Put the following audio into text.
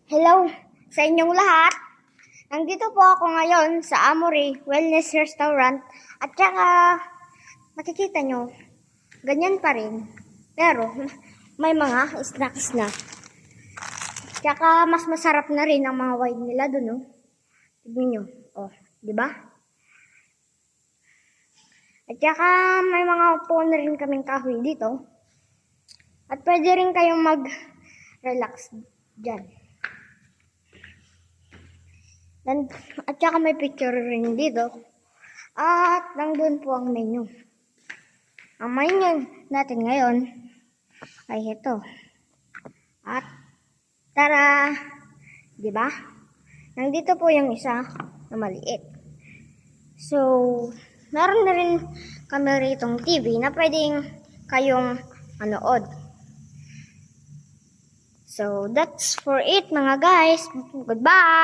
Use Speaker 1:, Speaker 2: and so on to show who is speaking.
Speaker 1: Hello sa inyong lahat. Nandito po ako ngayon sa Amory Wellness Restaurant at saka makikita nyo, ganyan pa rin. Pero may mga snacks na. Tsaka mas masarap na rin ang mga wine nila dun, oh. Tignan nyo. Oh, di ba? At saka may mga upo na rin kaming kahoy dito. At pwede rin kayong mag-relax dyan. At saka may picture rin dito. At nandun po ang menu. Ang menu natin ngayon ay ito. At tara! Diba? Nandito po yung isa na maliit. So, naroon na rin kami ritong TV na pwedeng kayong manood. So, that's for it mga guys. Goodbye!